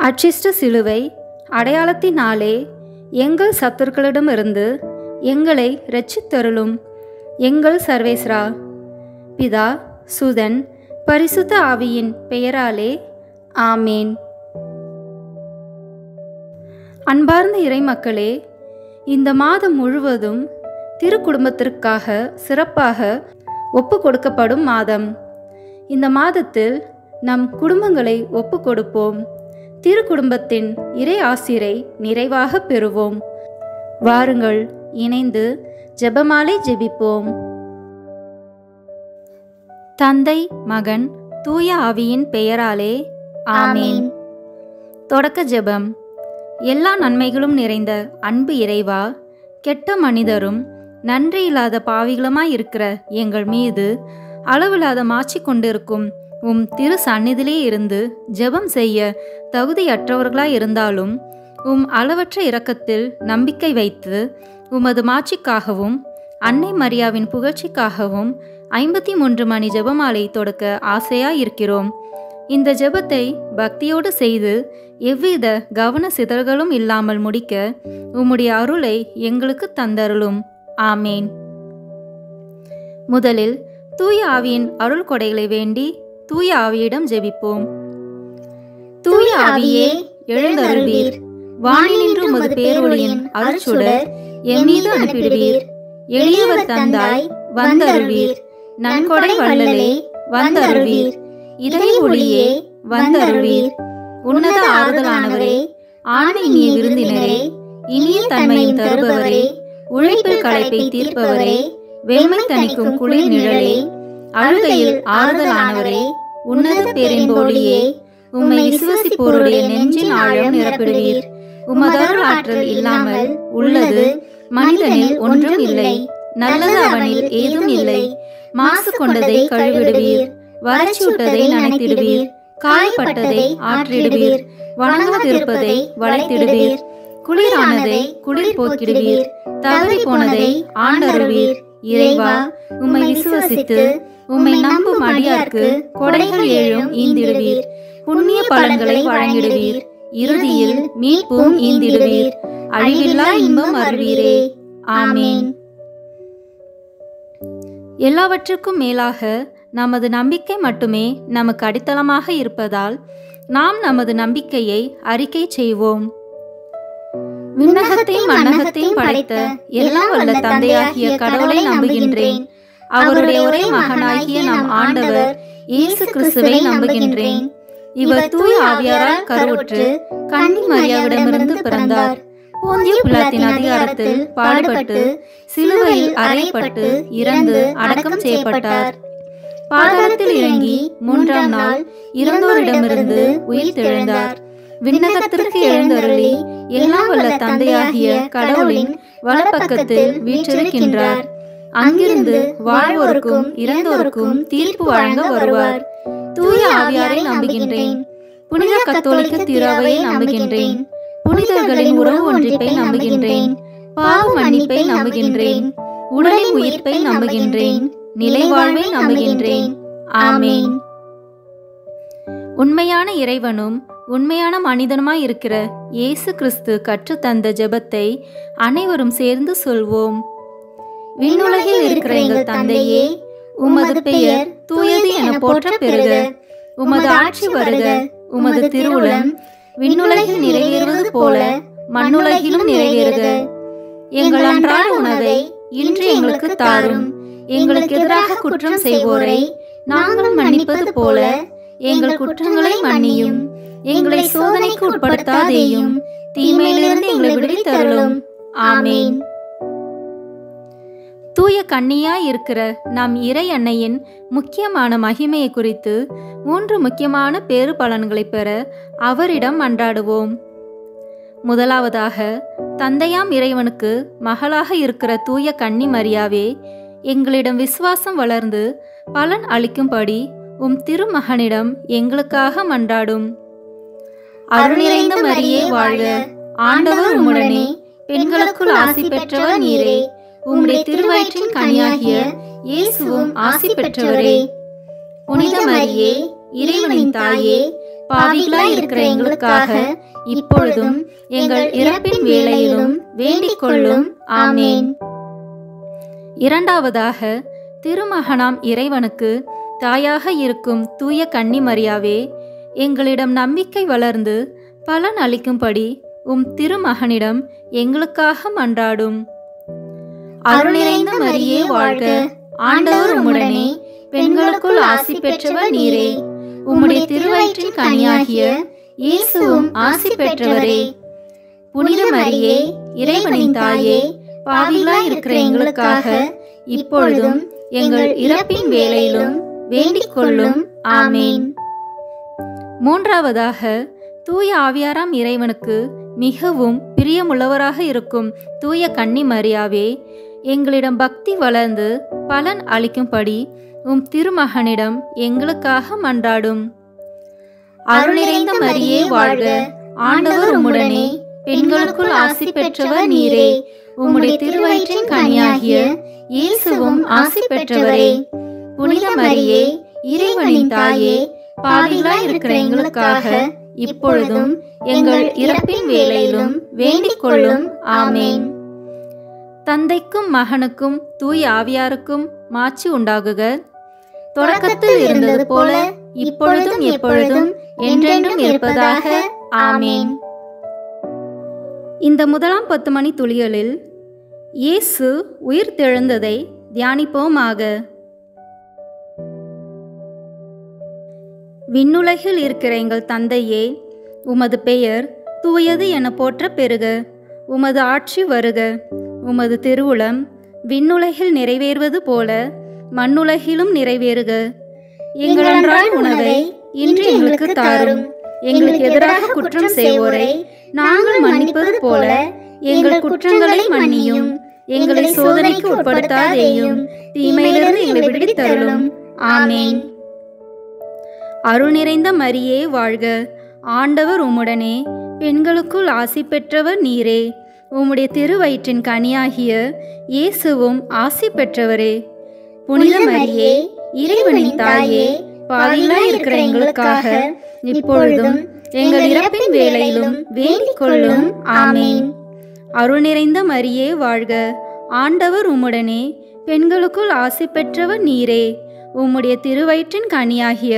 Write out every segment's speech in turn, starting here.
அச்சிஷ்ட சிலுவை அடையாளத்தினாலே எங்கள் சத்துருக்களிடமிருந்து எங்களை இரட்சித்தருளும் எங்கள் சர்வேஸ்வரா. பிதா, சுதன், பரிசுத்த ஆவியின் பெயராலே ஆமேன். அன்பார்ந்த இறைமக்களே, இந்த மாதம் முழுவதும் திருக்குடும்பத்திற்காக சிறப்பாக ஒப்பு கொடுக்கப்படும் மாதம். இந்த மாதத்தில் நம் குடும்பங்களை ஒப்பு கொடுப்போம். திருக்குடும்பத்தின் இறை ஆசிரை நிறைவாக பெறுவோம். வாருங்கள், இணைந்து ஜெபமாலை ஜெபிப்போம். தந்தை, மகன், தூய ஆவியின் பெயராலே ஆமேன். தொடக்க ஜெபம். எல்லா நன்மைகளும் நிறைந்த அன்பு இறைவா, கெட்ட மனிதரும் நன்றியில்லாத பாவிகளுமாயிருக்கிற எங்கள் மீது அளவில்லாத மாட்சி கொண்டிருக்கும் உம் திரு சந்நிதியிலே இருந்து ஜெபம் செய்ய தகுதியற்றவர்களாயிருந்தாலும் உம் அளவற்ற இரக்கத்தில் நம்பிக்கை வைத்து உமது மாட்சிக்காகவும் அன்னை மரியாவின் புகழ்ச்சிக்காகவும் 53 மணி ஜெபமாலை தொடுக்க ஆசையாயிருக்கிறோம். இந்த ஜெபத்தை பக்தியோடு செய்து எவ்வித கவன சிதறல்களும் இல்லாமல் முடிக்க உம்முடைய அருளை எங்களுக்கு தந்தருளும். ஆமேன். முதலில் தூய ஆவியின் அருள் கொடைகளை வேண்டி தூய ஆவியிடம் ஜெபிப்போம். தூய ஆவியே, எழுந்தருள்வீர். வானினின்று உமது பேரொளியின் அருட்சுடர் எம்மீது அனுப்பிடுவீர். எளியவர் தந்தாய், வந்தருள்வீர். நன்கொடை வள்ளலே, வந்தருள்வீர். இதய ஒளியே, வந்தருள்வீர். உன்னத ஆறுதலானவரே, ஆன்மீக விருந்தினரே, இனிய தன்மையும் தருபவரே, உழைப்பில் களைப்பை தீர்ப்பவரே, வெண்மை தணிக்கும் குளிர் நிழலே, அழுகையில் ஆறுதலானவரே, உன்னத பேரின்பொழியே, உம்மை விசுவசிப்போருடைய நெஞ்சின் ஆழம் நிரப்பிடுவீர். உமதருள் ஆற்றல் இல்லாமல் உள்ளது மனிதனில் ஒன்றும் இல்லை. நல்லது அவனில் ஏதும் இல்லை. மாசு கொண்டதை கழுவிடுவீர். வறட்சியுட்டதை நனைத்திடுவீர். காயப்பட்டதை ஆற்றிடுவீர். வணங்காதிருப்பதை வளைத்திடுவீர். குளிரானதை குளிர் போக்கிடுவீர். தவறி போனதை ஆண்டருள்வீர். இறைவா, உம்மை விசுவசித்து உம்மை நம்பும் அடியார்க்கு கொடைகள் ஏழும் ஈந்திடுவீர். புண்ணிய பலன்களை வழங்கிடுவீர். இறுதியில் மீட்பும் ஈந்திடுவீர். அழிவில்லா இன்பம் அருள்வீரே. ஆமேன். எல்லாவற்றுக்கும் மேலாக நமது நம்பிக்கை மட்டுமே நமக்கு அடித்தளமாக இருப்பதால் நாம் நமது நம்பிக்கையை அறிக்கை செய்வோம். விண்ணகத்தையும் மண்ணகத்தையும் படைத்த எல்லாம் வல்ல தந்தையாகிய கடவுளை நம்புகின்றேன். அவருடைய ஒரே மகனாகிய நம் ஆண்டவர் இயேசு கிறிஸ்துவை நம்புகின்றேன். இவர் தூய ஆவியாரால் கருவுற்று கன்னி மரியாவிடமிருந்து பிறந்தார். போந்திய பிலாத்தின் அதிகாரத்தில் பாடுபட்டு சிலுவையில் அறையப்பட்டு இறந்து அடக்கம் செய்யப்பட்டார். பாதாளத்தில் இறங்கி 3ஆம் நாள் இறந்தோரிடமிருந்து உயிர் தெழுந்தார். விண்ணகத்திற்கு எழுந்தருளி எல்லாம் வல்ல தந்தையாகிய கடவுளின் வலப்பக்கத்தில் வீற்றிருக்கின்றார். அங்கிருந்து வாழ்வோருக்கும் இறந்தோருக்கும் தீர்ப்பு வழங்க வருவார். தூய ஆவியாரை நம்புகின்றேன். புனித கத்தோலிக்க திருவையை நம்புகின்றேன். புனிதர்களின் உறவு ஒன்றிப்பை நம்புகின்றேன். பாவ மன்னிப்பை நம்புகின்றேன். உடலின் உயிர்ப்பை நம்புகின்றேன். நிலைவாழ்வை நம்புகின்றேன். ஆமேன். உண்மையான இறைவனும் உண்மையான மனிதனுமாய் இருக்கிற இயேசு கிறிஸ்து கற்றுத்தந்த ஜெபத்தை அனைவரும் சேர்ந்து சொல்வோம். விண்ணுலகில் இருக்கிற எங்கள் தந்தையே, உமது பெயர் தூயது என போற்ற பெறுக. உமது ஆட்சி வருக. உமது திருவுளம் விண்ணுலகில் நிறைவேறுவது போல மண்ணுலகிலும் நிறைவேறுக. எங்கள் அன்றாட உணவை இன்று எங்களுக்கு தாரும். எங்களுக்கு எதிராக குற்றம் செய்வோரை நாங்கள் மன்னிப்பது போல எங்கள் குற்றங்களை மன்னியும். எங்களை சோதனைக்கு உட்படுத்தாதேயும், தீமையிலிருந்து எங்களை விடுவித்தருளும். ஆமேன். தூய கன்னியாய் இருக்கிற நம் இறை அன்னையின் முக்கியமான மகிமையை குறித்து 3 முக்கியமான பேறு பலன்களை பெற அவரிடம் மன்றாடுவோம். முதலாவதாக, தந்தையாம் இறைவனுக்கு மகளாக இருக்கிற தூய கன்னி மரியாவே, எங்களிடம் விசுவாசம் வளர்ந்து பலன் அளிக்கும்படி உம் திருமகனிடம் எங்களுக்காக மன்றாடும். அருள் நிறைந்த மரியே வாழ்க. ஆண்டவர் உம்முடனே, பெண்களுக்குள் ஆசி பெற்றவர் நீரே. உம்முடைய திருவயிற்றின் கனியாகிய இயேசுவும் ஆசி பெற்றவரே. புனித மரியே, இறைவனின் தாயே, பாவிகளாய் இருக்கிற எங்களுக்காக இப்பொழுதும் எங்கள் இறப்பின் வேளையிலும் வேண்டிக் கொள்ளும். ஆமேன். இரண்டாவதாக, திருமகனாம் இறைவனுக்கு தாயாக இருக்கும் தூய கன்னி மரியாவே, எங்களிடம் நம்பிக்கை வளர்ந்து பலன் அளிக்கும்படி உம் திருமகனிடம் எங்களுக்காக மன்றாடும். அருள் நிறைந்த மரியே வாழ்க, ஆண்டவர் உம்முடனே, பெண்களுக்குள் ஆசி பெற்றவர் நீரே, உம்முடைய திருவயிற்றின் கனியாகிய இயேசுவும் ஆசி பெற்றவரே. புனித மரியே, இறைவனின் தாயே, பாவிகளாய் இருக்கிற எங்களுக்காக இப்பொழுதும் எங்கள் இறப்பின் வேளையிலும் வேண்டிக் கொள்ளும். ஆமேன். மூன்றாவதாக, தூய ஆவியாராம் இறைவனுக்கு மிகவும் பிரியமுள்ளவராக இருக்கும் தூய கன்னி மரியாவே, எங்களிடம் பக்தி வளர்ந்து பலன் அளிக்கும்படி உம் திருமகனிடம் எங்களுக்காக மன்றாடும். அருள் நிறைந்த மரியே வாழ்க, ஆண்டவர் உம்முடனே, பெண்களுக்குள் ஆசி பெற்றவர் நீரே, உம்முடைய திருவயிற்றின் கனியாகிய இயேசுவும் ஆசி பெற்றவரே. புனித மரியே, இறைவனின் தாயே, பாவிகளாய் இருக்கிற எங்களுக்காக இப்பொழுதும் எங்கள் இறப்பின் வேளையிலும் வேண்டிக் கொள்ளும். ஆமேன். தந்தைக்கும் மகனுக்கும் தூய ஆவியாருக்கும் மாட்சி உண்டாகுக. தொடக்கத்தில் இருந்தது போல இப்பொழுதும் எப்பொழுதும் என்றென்றும் இருப்பதாக. ஆமேன். இந்த முதலாம் 10 மணி துளிகளில் இயேசு உயிர் தெழுந்ததை தியானிப்போமாக. விண்ணுலகில் இருக்கிற எங்கள் தந்தையே, உமது பெயர் தூயது என போற்ற பெறுக. உமது ஆட்சி வருக. உமது திருவுளம் விண்ணுலகில் நிறைவேறுவது போல மண்ணுலகிலும் நிறைவேறுக. எங்கள் அன்றாட உணவை இன்று எங்களுக்கு தாரும். எங்களுக்கு எதிராக குற்றம் செய்வோரை நாங்கள் மன்னிப்பது போல எங்கள் குற்றங்களை மன்னியும். எங்களை சோதனைக்கு உட்படுத்தாதேயும், தீமையிலிருந்து எங்களை விடுவித்தருளும். ஆமேன். அருள் நிறைந்த மரியே வாழ்க, ஆண்டவர் உம்முடனே, பெண்களுக்குள் ஆசி பெற்றவர் நீரே, உம்முடைய திருவயிற்றின் கனியாகிய இயேசுவும் ஆசி பெற்றவரே. புனித மரியே, இறைவனின் தாயே, பாவிகளாய் இருக்கிற எங்களுக்காக இப்பொழுதும் எங்கள் இறப்பின் வேளையிலும் வேண்டிக் கொள்ளும். ஆமேன். அருள் நிறைந்த மரியே வாழ்க, ஆண்டவர் உம்முடனே, பெண்களுக்குள் ஆசி பெற்றவர் நீரே, உம்முடைய திருவயிற்றின் கனியாகிய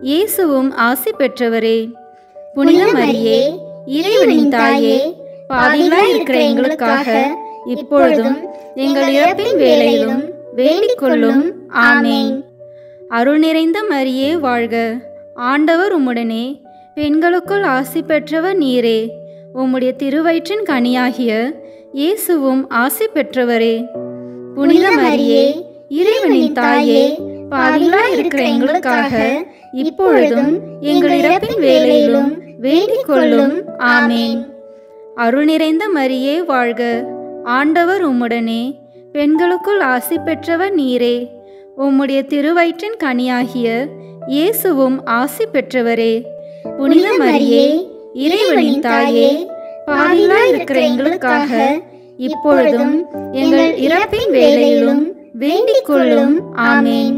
இயேசுவும் ஆசி பெற்றவரே. புனித மரியே, இறைவனின் தாயே, பாவிகளாய் இருக்கிற எங்களுக்காக இப்பொழுதும் எங்கள் இறப்பின் வேளையிலும் வேண்டிக் கொள்ளும். ஆமேன். அருள் நிறைந்த மரியே வாழ்க, ஆண்டவர் உம்முடனே, பெண்களுக்குள் ஆசி பெற்றவர் நீரே, உம்முடைய திருவயிற்றின் கனியாகிய இயேசுவும் ஆசி பெற்றவரே. புனித மரியே, இறைவனின் தாயே, பாவிகளாய் இருக்கிற எங்களுக்காக இப்பொழுதும் எங்கள் இறப்பின் வேளையிலும் வேண்டிக் கொள்ளும். ஆமேன். அருள் நிறைந்த மரியே வாழ்க, ஆண்டவர் உம்முடனே, பெண்களுக்குள் ஆசி பெற்றவர் நீரே, உம்முடைய திருவயிற்றின் கனியாகிய இயேசுவும் ஆசி பெற்றவரே. புனித மரியே, இறைவனின் தாயே, பாவிகளாய் இருக்கிற எங்களுக்காக இப்பொழுதும் எங்கள் இறப்பின் வேளையிலும் வேண்டிக் கொள்ளும். ஆமேன்.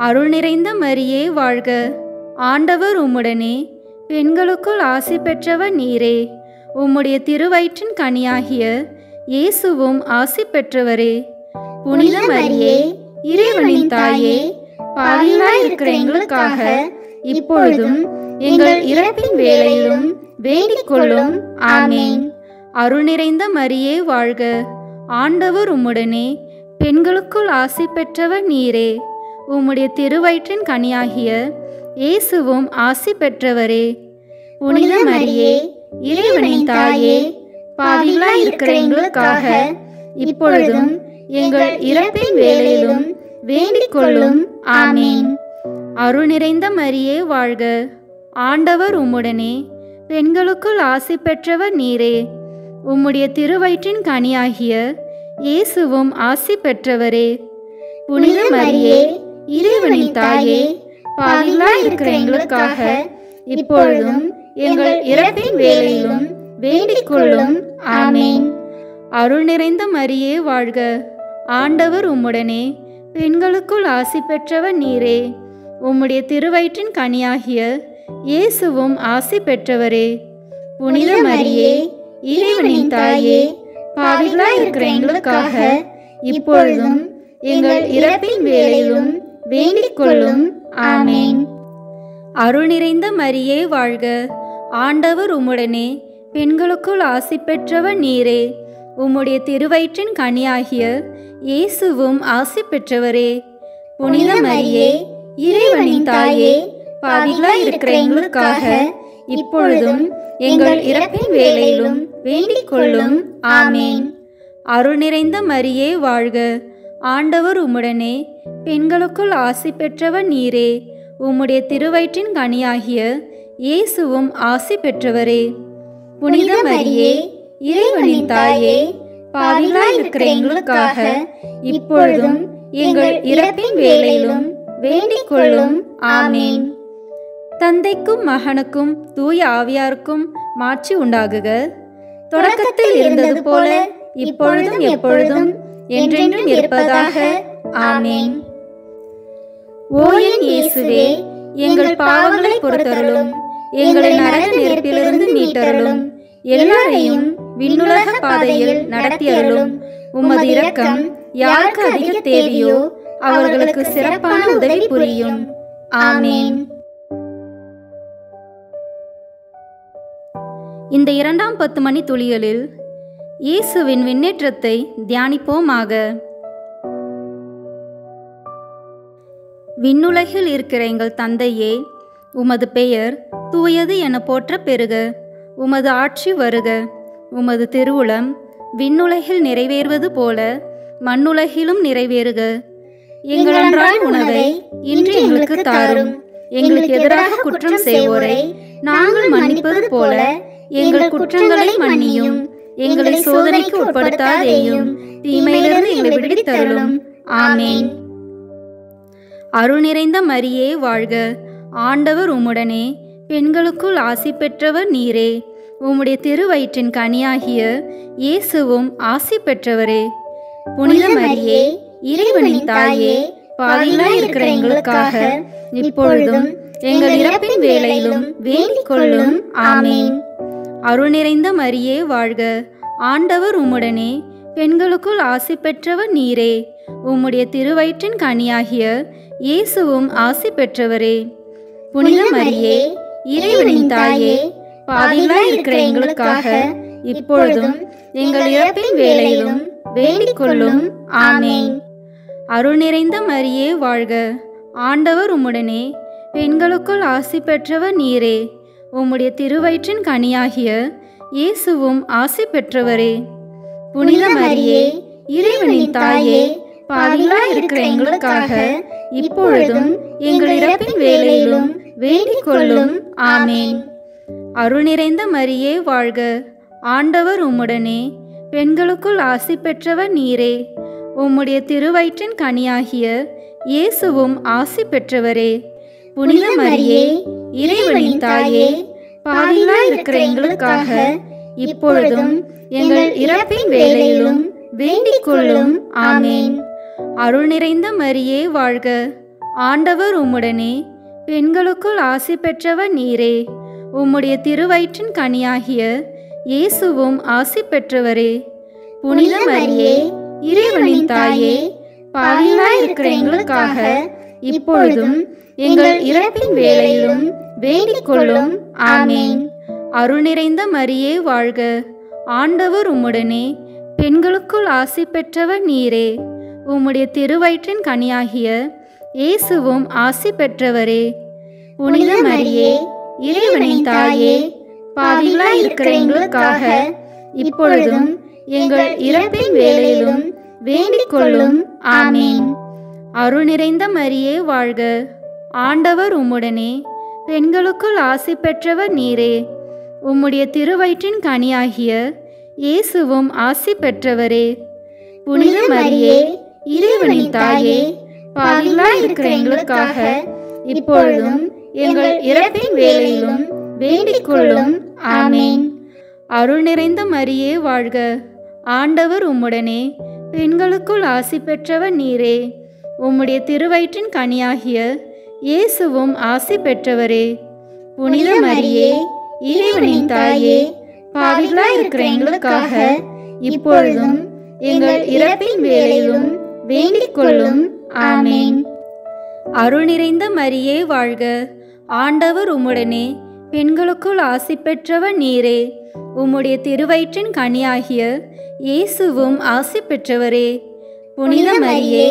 அருள் நிறைந்த மரியே வாழ்க, ஆண்டவர் உம்முடனே, பெண்களுக்குள் ஆசி பெற்றவர் நீரே, உம்முடைய திருவயிற்றின் கனியாகிய இயேசுவும் ஆசி பெற்றவரே. புனித மரியே, இறைவனின் தாயே, பாவிகளாய் இருக்கிற எங்களுக்காக இப்பொழுதும் எங்கள் இறப்பின் வேளையிலும் வேண்டிக் கொள்ளும். ஆமேன். அருள் நிறைந்த மரியே வாழ்க, ஆண்டவர் உம்முடனே, பெண்களுக்குள் ஆசி பெற்றவர் நீரே, உம்முடைய திருவயிற்றின் கனியாகிய இயேசுவும் ஆசி பெற்றவரே. புனித மரியே, இறைவனின் தாயே, பாவிகளாய் இருக்கிற எங்களுக்காக இப்பொழுதும் எங்கள் இறப்பின் வேளையிலும் வேண்டிக் கொள்ளும். ஆமேன். அருள் நிறைந்த மரியே வாழ்க, ஆண்டவர் உம்முடனே, பெண்களுக்குள் ஆசி பெற்றவர் நீரே, உம்முடைய திருவயிற்றின் கனியாகிய இயேசுவும் ஆசி பெற்றவரே. புனித மரியே, இறைவனின் தாயே, பாவிகளாய் இருக்கிற எங்களுக்காக இப்பொழுதும் எங்கள் இறப்பின் வேளையிலும் வேண்டிக் கொள்ளும். ஆமேன். அருள் நிறைந்த மரியே வாழ்க, ஆண்டவர் உம்முடனே, பெண்களுக்குள் ஆசி பெற்றவர் நீரே, உம்முடைய திருவயிற்றின் கனியாகிய இயேசுவும் ஆசி பெற்றவரே. புனித மரியே, இறைவனின் தாயே, பாவிகளாய் இருக்கிற எங்களுக்காக இப்பொழுதும் எங்கள் இறப்பின் வேளையிலும் வேண்டிக் கொள்ளும். ஆமேன். அருள் நிறைந்த மரியே வாழ்க. ஆண்டவர் உம்முடனே, பெண்களுக்குள் ஆசி பெற்றவர் நீரே. உம்முடைய திருவயிற்றின் கனியாகிய இயேசுவும் ஆசி பெற்றவரே. புனித மரியே, இறைவனின் தாயே, பாவிகளாய் இருக்கிற எங்களுக்காக இப்பொழுதும் எங்கள் இறப்பின் வேளையிலும் வேண்டிக் கொள்ளும். ஆமேன். அருள் நிறைந்த மரியே வாழ்க. ஆண்டவர் உம்முடனே, பெண்களுக்குள் ஆசி பெற்றவர் நீரே. உம்முடைய திருவயிற்றின் கனியாகிய இயேசுவும் ஆசி பெற்றவரே. புனித மரியே, இறைவனின் தாயே, பாவிகளாய் இருக்கிற எங்களுக்காக இப்பொழுதும் எங்கள் இறப்பின் வேளையிலும் வேண்டிக் கொள்ளும். ஆமேன். தந்தைக்கும் மகனுக்கும் தூய ஆவியாருக்கும் மாட்சி உண்டாகுக. தொடக்கத்தில் இருந்தது போல இப்பொழுதும் எப்பொழுதும் என்றென்றும் இருப்பதாக. ஆமேன். ஓ என் இயேசுவே, எங்கள் பாவங்களை பொறுத்தருளும், எங்களை நரக நெருப்பிலிருந்து மீட்டருளும், எல்லாரையும் விண்ணுலக பாதையில் நடத்தியருளும். உமது இரக்கம் யாருக்கு அதிக தேவையோ அவர்களுக்கு சிறப்பான உதவி புரியும். ஆமேன். இந்த 2ஆம் 10 மணி துளிகளில் இயேசுவின் விண்ணேற்றத்தை தியானிப்போமாக. விண்ணுலகில் இருக்கிற எங்கள் தந்தையே, உமது பெயர் தூயது என போற்ற பெறுக. உமது ஆட்சி வருக. உமது திருவுளம் விண்ணுலகில் நிறைவேறுவது போல மண்ணுலகிலும் நிறைவேறுக. எங்கள் அன்றாட உணவை இன்று எங்களுக்கு தாரும். எங்களுக்கு எதிராக குற்றம் செய்வோரை நாங்கள் மன்னிப்பது போல எங்கள் குற்றங்களை மன்னியும். எங்களை சோதனைக்கு உட்படுத்தாதேயும், தீமையிலிருந்து எங்களை விடுவித்தருளும். ஆமேன். அருள் நிறைந்த மரியே வாழ்க. ஆண்டவர் உம்முடனே, பெண்களுக்குள் ஆசி பெற்றவர் நீரே. உம்முடைய திருவயிற்றின் கனியாகிய இயேசுவும் ஆசி பெற்றவரே. புனித மரியே, இறைவனின் தாயே, பாவிகளாய் இருக்கிற எங்களுக்காக இப்பொழுதும் எங்கள் இறப்பின் வேளையிலும் வேண்டிக் கொள்ளும். ஆமேன். அருள் நிறைந்த மரியே வாழ்க. ஆண்டவர் உம்முடனே, பெண்களுக்குள் ஆசி பெற்றவர் நீரே. உம்முடைய திருவயிற்றின் கனியாகிய இயேசுவும் ஆசி பெற்றவரே. புனித மரியே, இறைவனின் தாயே, பாவிகளாய் இருக்கிற எங்களுக்காக இப்பொழுதும் எங்கள் இறப்பின் வேளையிலும் வேண்டிக் கொள்ளும். ஆமேன். அருள் நிறைந்த மரியே வாழ்க. ஆண்டவர் உம்முடனே, பெண்களுக்குள் ஆசி பெற்றவர் நீரே. உம்முடைய திருவயிற்றின் கனியாகிய இயேசுவும் ஆசி பெற்றவரே. புனித மரியே, இறைவனின் தாயே, பாவிகளாய் இருக்கிற எங்களுக்காக இப்பொழுதும் எங்கள் இறப்பின் வேளையிலும் வேண்டிக் கொள்ளும். ஆமேன். அருள் நிறைந்த மரியே வாழ்க. ஆண்டவர் உம்முடனே, பெண்களுக்குள் ஆசி பெற்றவர் நீரே. உம்முடைய திருவயிற்றின் கனியாகிய இயேசுவும் ஆசி பெற்றவரே. புனித மரியே, இறைவனின் தாயே, பாவிகளாய் இருக்கிற எங்களுக்காக இப்பொழுதும் எங்கள் இறப்பின் வேளையிலும் வேண்டிக் கொள்ளும். ஆமேன். அருள் நிறைந்த மரியே வாழ்க. ஆண்டவர் உம்முடனே, பெண்களுக்குள் ஆசி பெற்றவர் நீரே. உம்முடைய திருவயிற்றின் கனியாகிய இயேசுவும் ஆசி பெற்றவரே. புனித மரியே, இறைவனின் தாயே, பாவிகளாய் இருக்கிற எங்களுக்காக இப்பொழுதும் எங்கள் இறப்பின் வேளையிலும் வேண்டிக் கொள்ளும். ஆமேன். அருள் நிறைந்த மரியே வாழ்க. ஆண்டவர் உம்முடனே, பெண்களுக்குள் ஆசி பெற்றவர் நீரே. உம்முடைய திருவயிற்றின் கனியாகிய இயேசுவும் ஆசி பெற்றவரே. புனித மரியே, இறைவனின் தாயே, பாவிகளாய் இருக்கிற எங்களுக்காக இப்பொழுதும் எங்கள் இறப்பின் வேளையிலும் வேண்டிக் கொள்ளும். ஆமேன். அருள் நிறைந்த மரியே வாழ்க. ஆண்டவர் உம்முடனே, பெண்களுக்குள் ஆசி பெற்றவர் நீரே. உம்முடைய திருவயிற்றின் கனியாகிய இயேசுவும் ஆசி பெற்றவரே. புனித மரியே, இறைவனின் தாயே, பாவிகளாய் இருக்கிற எங்களுக்காக இப்பொழுதும் எங்கள் இறப்பின் வேளையிலும் வேண்டிக் கொள்ளும். ஆமேன். அருள் நிறைந்த மரியே வாழ்க. ஆண்டவர் உம்முடனே, பெண்களுக்குள் ஆசி பெற்றவர் நீரே. உம்முடைய திருவயிற்றின் கனியாகிய இயேசுவும் ஆசி பெற்றவரே. புனித மரியே, இறைவனின் தாயே, பாவிகளாய் இருக்கிற எங்களுக்காக இப்பொழுதும் எங்கள் இறப்பின் வேளையிலும் வேண்டிக் கொள்ளும். ஆமேன். அருள் நிறைந்த மரியே வாழ்க. ஆண்டவர் உம்முடனே, பெண்களுக்குள் ஆசி பெற்றவர் நீரே. உம்முடைய திருவயிற்றின் கனியாகிய இயேசுவும் ஆசி பெற்றவரே. புனித மரியே,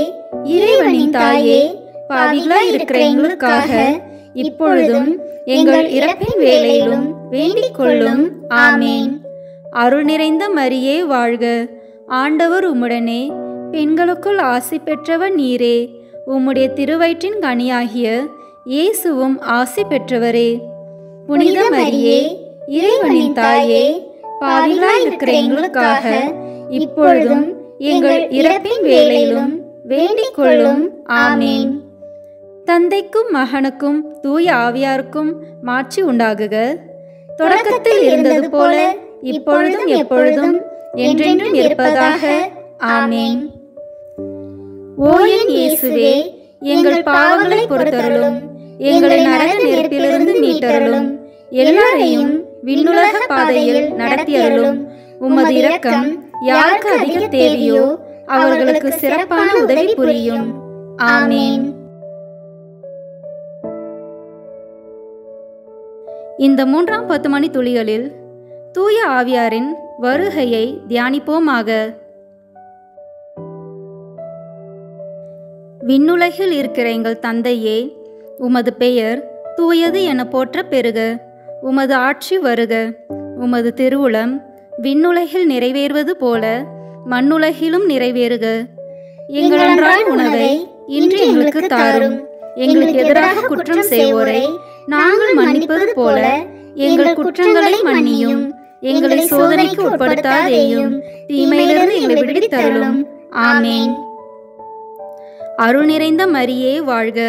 இறைவனின் தாயே, பாவிகளாய் இருக்கிற எங்களுக்காக இப்பொழுதும் எங்கள் இறப்பின் வேளையிலும் வேண்டிக் கொள்ளும். ஆமேன். அருள் நிறைந்த மரியே வாழ்க. ஆண்டவர் உம்முடனே, பெண்களுக்குள் ஆசி பெற்றவர் நீரே. உம்முடைய திருவயிற்றின் கனியாகிய இயேசுவும் ஆசி பெற்றவரே. புனித மரியே, இறைவனின் தாயே, பாவிகளாய் இருக்கிற எங்களுக்காக இப்பொழுதும் எங்கள் இறப்பின் வேளையிலும் வேண்டிக் கொள்ளும். ஆமேன். தந்தைக்கும் மகனுக்கும் தூய ஆவியாருக்கும் மாட்சி உண்டாகுக. தொடக்கத்தில் இருந்தது போல இப்பொழுதும் எப்பொழுதும் என்றென்றும் இருப்பதாக. ஆமேன். ஓ என் இயேசுவே, எங்கள் பாவங்களை பொறுத்தருளும், எங்களை நரக நெருப்பிலிருந்து மீட்டருளும், எல்லாரையும் விண்ணுலக பாதையில் நடத்தியருளும். உமது இரக்கம் யாருக்கு அதிக தேவையோ அவர்களுக்கு சிறப்பான உதவி புரியும். ஆமேன். இந்த 3ஆம் 10 மணி துளிகளில் தூய ஆவியாரின் வருகையை தியானிப்போமாக. விண்ணுலகில் இருக்கிற எங்கள் தந்தையே, உமது பெயர் தூயது என போற்ற பெறுக. உமது ஆட்சி வருக. உமது திருவுளம் விண்ணுலகில் நிறைவேறுவது போல மண்ணுலகிலும் நிறைவேறுக. எங்கள் அன்றாட உணவை இன்று எங்களுக்கு தாரும். எங்களுக்கு எதிராக குற்றம் செய்வோரை நாங்கள் மன்னிப்பது போல எங்கள் குற்றங்களை மன்னியும். எங்களை சோதனைக்கு உட்படுத்தாதேயும், தீமையிலிருந்து எங்களை விடுவித்தருளும். ஆமேன். அருள் நிறைந்த மரியே வாழ்க.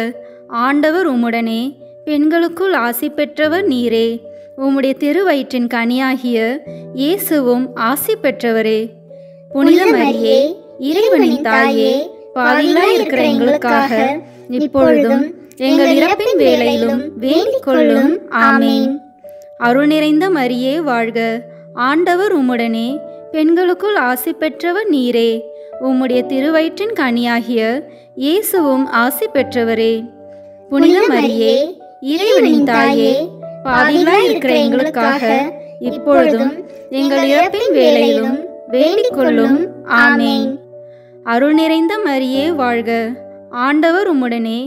ஆண்டவர் உம்முடனே, பெண்களுக்குள் ஆசி பெற்றவர் நீரே. உம்முடைய திருவயிற்றின் கனியாகிய இயேசுவும் ஆசி பெற்றவரே. புனித மரியே, இறைவனின் தாயே, பாவிகளாய் இருக்கிற எங்களுக்காக இப்பொழுதும் எங்கள் இறப்பின் வேளையிலும் வேண்டிக் கொள்ளும். ஆமேன். அருள் நிறைந்த மரியே வாழ்க. ஆண்டவர் உம்முடனே, பெண்களுக்குள் ஆசி பெற்றவர் நீரே. உம்முடைய திருவயிற்றின் கனியாகிய இயேசுவும் ஆசி பெற்றவரே. புனித மரியே, இறைவனின் தாயே, பாவிகளாய் இருக்கிற எங்களுக்காக இப்பொழுதும் எங்கள் இறப்பின் வேளையிலும் வேண்டிக் கொள்ளும். ஆமேன். அருள் நிறைந்த மரியே வாழ்க. ஆண்டவர் உம்முடனே,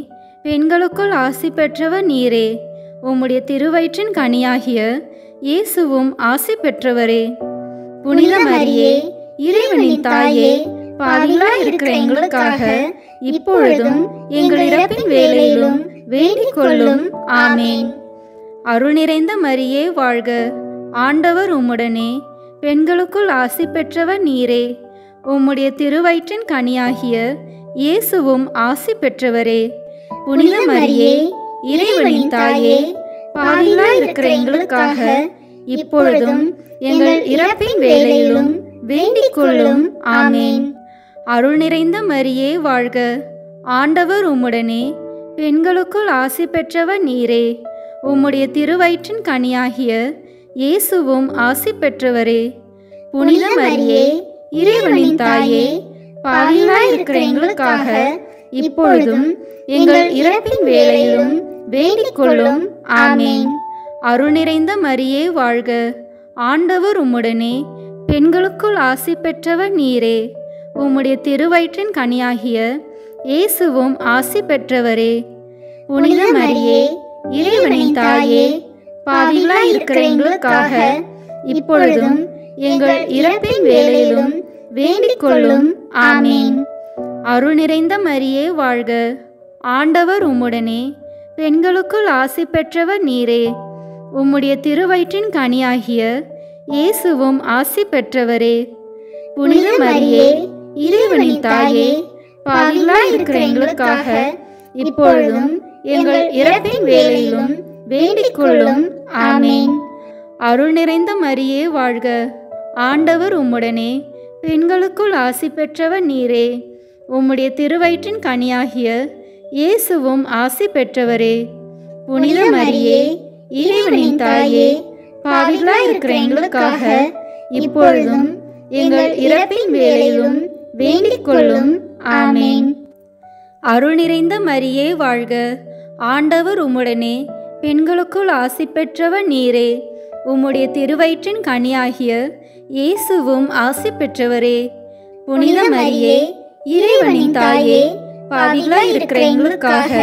பெண்களுக்குள் ஆசி பெற்றவர் நீரே. உம்முடைய திருவயிற்றின் கனியாகிய இயேசுவும் ஆசி பெற்றவரே. புனித மரியே, இறைவனின் தாயே, பாவிகளாய் இருக்கிற எங்களுக்காக இப்பொழுதும் எங்கள் இறப்பின் வேளையிலும் வேண்டிக் கொள்ளும். ஆமேன். அருள் நிறைந்த மரியே வாழ்க. ஆண்டவர் உம்முடனே, பெண்களுக்குள் ஆசி பெற்றவர் நீரே. உம்முடைய திருவயிற்றின் கனியாகிய இயேசுவும் ஆசி பெற்றவரே. புனித மரியே, இறைவனின் தாயே, பாவிகளாய் இருக்கிற எங்களுக்காக இப்பொழுதும் எங்கள் இறப்பின் வேளையிலும் வேண்டிக் கொள்ளும். ஆமேன். அருள் நிறைந்த மரியே வாழ்க. ஆண்டவர் உம்முடனே, பெண்களுக்குள் ஆசி பெற்றவர் நீரே. உம்முடைய திருவயிற்றின் கனியாகிய இயேசுவும் ஆசி பெற்றவரே. புனித மரியே, இறைவனின் தாயே, பாவிகளாய் இருக்கிற எங்களுக்காக இப்பொழுதும் எங்கள் இறப்பின் வேளையிலும் வேண்டிக் கொள்ளும். ஆமேன். அருள் நிறைந்த மரியே வாழ்க. ஆண்டவர் உம்முடனே, பெண்களுக்குள் ஆசி பெற்றவர் நீரே. உம்முடைய திருவயிற்றின் கனியாகிய இயேசுவும் ஆசி பெற்றவரே. புனித மரியே, இறைவனின் தாயே, பாவிகளாய் இருக்கிற எங்களுக்காக இப்பொழுதும் எங்கள் இறப்பின் வேளையிலும் வேண்டிக் கொள்ளும். ஆமேன். அருள் நிறைந்த மரியே வாழ்க. ஆண்டவர் உம்முடனே, பெண்களுக்குள் ஆசி பெற்றவர் நீரே. உம்முடைய திருவயிற்றின் கனியாகிய இயேசுவும் ஆசி பெற்றவரே. புனித மரியே, இறைவனின் தாயே, பாவிகளாய் இருக்கிற எங்களுக்காக இப்பொழுதும் எங்கள் இறப்பின் வேளையிலும் வேண்டிக் கொள்ளும். ஆமேன். அருள் நிறைந்த மரியே வாழ்க. ஆண்டவர் உம்முடனே, பெண்களுக்குள் ஆசி பெற்றவர் நீரே. உம்முடைய திருவயிற்றின் கனியாகிய இயேசுவும் ஆசி பெற்றவரே. புனித மரியே, இறைவனின் தாயே, பாவிகளாய் இருக்கிற எங்களுக்காக இப்பொழுதும் எங்கள் இறப்பின் வேளையிலும் வேண்டிக் கொள்ளும். ஆமேன். அருள் நிறைந்த மரியே வாழ்க, ஆண்டவர் உம்முடனே, பெண்களுக்குள் ஆசி பெற்றவர் நீரே. உம்முடைய திருவயிற்றின் கனியாகிய இயேசுவும் ஆசி பெற்றவரே. புனித மரியே, இறைவனின் தாயே, பாவிகளாய் இருக்கிற எங்களுக்காக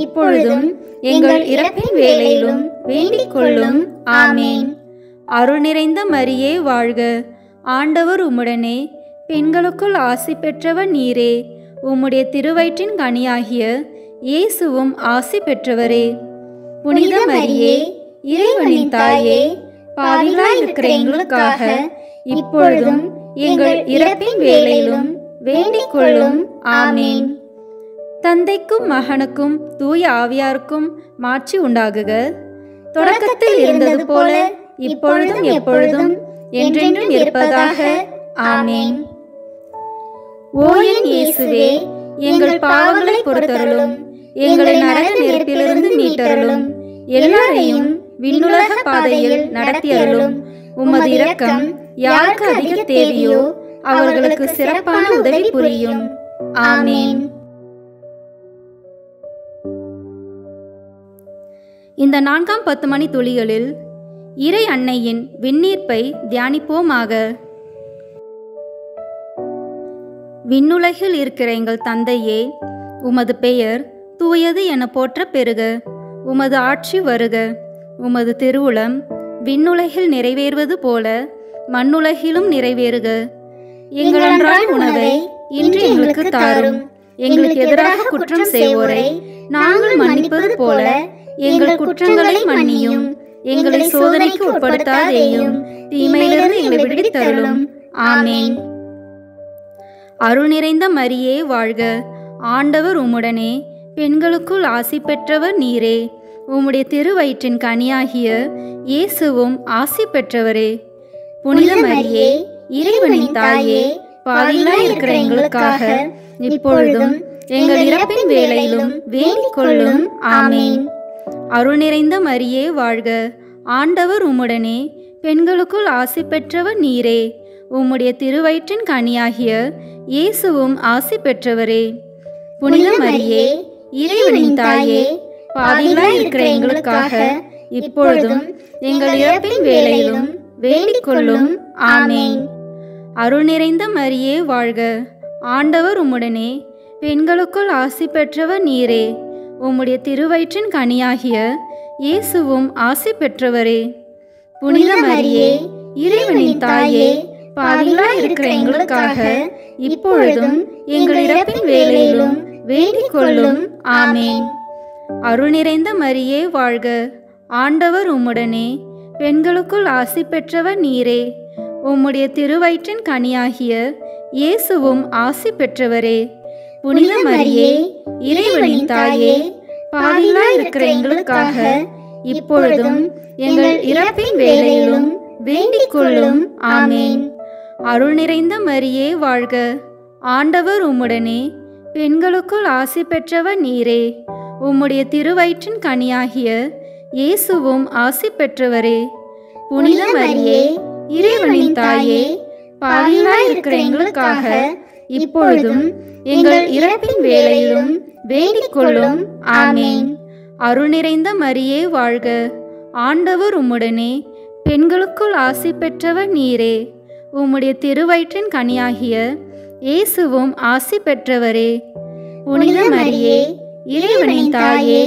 இப்பொழுதும் எங்கள் இறப்பின் வேளையிலும் வேண்டிக் கொள்ளும். ஆமேன். அருள் நிறைந்த மரியே வாழ்க, ஆண்டவர் உம்முடனே, பெண்களுக்குள் ஆசி பெற்றவர் நீரே. உம்முடைய திருவயிற்றின் கனியாகிய இயேசுவும் ஆசி பெற்றவரே. புனித மரியே, இறைவனின் தாயே, பாவிகளாய் இருக்கிற எங்களுக்காக இப்பொழுதும் எங்கள் இறப்பின் வேளையிலும் வேண்டிக் கொள்ளும். ஆமேன். தந்தைக்கும் மகனுக்கும் தூய ஆவியாருக்கும் மாட்சி உண்டாகுக. தொடக்கத்தில் இருந்தது போல இப்பொழுதும் எப்பொழுதும் என்றென்றும் இருப்பதாக. ஆமேன். ஓ என் இயேசுவே, எங்கள் பாவங்களை பொறுத்தருளும், எங்களை நரக நெருப்பிலிருந்து மீட்டருளும், எல்லாரையும் விண்ணுலக பாதையில் நடத்தியருளும். உமது இரக்கம் யாருக்கு அதிக தேவையோ அவர்களுக்கு சிறப்பான உதவி புரியும். ஆமேன். இந்த 4ஆம் 10 மணி துளிகளில் இறை அன்னையின் விண்ணீர்ப்பை தியானிப்போமாக. விண்ணுலகில் இருக்கிற எங்கள் தந்தையே, உமது பெயர் தூயது என போற்ற பெறுக. உமது ஆட்சி வருக. உமது திருவுளம் விண்ணுலகில் நிறைவேறுவது போல மண்ணுலகிலும் நிறைவேறுக. எங்கள் அன்றாட உணவை இன்று எங்களுக்கு தாரும். எங்களுக்கு எதிராக குற்றம் செய்வோரை நாங்கள் மன்னிப்பது போல எங்கள் குற்றங்களை மன்னியும். எங்களை சோதனைக்கு உட்படுத்தாதேயும், தீமையிலிருந்து எங்களை விடுவித்தருளும். ஆமேன். அருள் நிறைந்த மரியே வாழ்க, ஆண்டவர் உம்முடனே, பெண்களுக்குள் ஆசி பெற்றவர் நீரே. உம்முடைய திருவயிற்றின் கனியாகிய இயேசுவும் ஆசி பெற்றவரே. புனித மரியே, இறைவனின் தாயே, பாவிகளாய் இருக்கிற எங்களுக்காக இப்பொழுதும் எங்கள் இறப்பின் வேளையிலும் வேண்டிக் கொள்ளும். ஆமேன். அருள் நிறைந்த மரியே வாழ்க, ஆண்டவர் உம்முடனே, பெண்களுக்குள் ஆசி பெற்றவர் நீரே. உம்முடைய திருவயிற்றின் கனியாகிய இயேசுவும் ஆசி பெற்றவரே. புனித மரியே, இறைவனின் தாயே, பாவிகளாய் இருக்கிற எங்களுக்காக இப்பொழுதும் எங்கள் இறப்பின் வேளையிலும் வேண்டிக் கொள்ளும். ஆமேன். அருள் நிறைந்த மரியே வாழ்க, ஆண்டவர் உம்முடனே, பெண்களுக்குள் ஆசி பெற்றவர் நீரே. உம்முடைய திருவயிற்றின் கனியாகிய இயேசுவும் ஆசி பெற்றவரே. புனித மரியே, இறைவனின் தாயே, பாவிகளாய் இருக்கிற எங்களுக்காக இப்பொழுதும் எங்கள் இறப்பின் வேளையிலும் வேண்டிக் கொள்ளும். ஆமேன். அருள் நிறைந்த மரியே வாழ்க, ஆண்டவர் உம்முடனே, பெண்களுக்குள் ஆசி பெற்றவர் நீரே. உம்முடைய திருவயிற்றின் கனியாகிய இயேசுவும் ஆசி பெற்றவரே. புனித மரியே, இறைவனின் தாயே, பாவிகளாய் இருக்கிற எங்களுக்காக இப்பொழுதும் எங்கள் இறப்பின் வேளையிலும் வேண்டிக் கொள்ளும். ஆமேன். அருள் நிறைந்த மரியே வாழ்க, ஆண்டவர் உம்முடனே, பெண்களுக்குள் ஆசி பெற்றவர் நீரே. உம்முடைய திருவயிற்றின் கனியாகிய இயேசுவும் ஆசி பெற்றவரே. புனித மரியே, இறைவனின் தாயே, பாவிகளாய் இருக்கிற எங்களுக்காக இப்பொழுதும் எங்கள் இறப்பின் வேளையிலும் வேண்டிக் கொள்ளும். ஆமேன். அருள் நிறைந்த மரியே வாழ்க, ஆண்டவர் உம்முடனே, பெண்களுக்குள் ஆசி பெற்றவர் நீரே. உம்முடைய திருவயிற்றின் கனியாகிய இயேசுவும் ஆசி பெற்றவரே. புனித மரியே, இறைவனின் தாயே,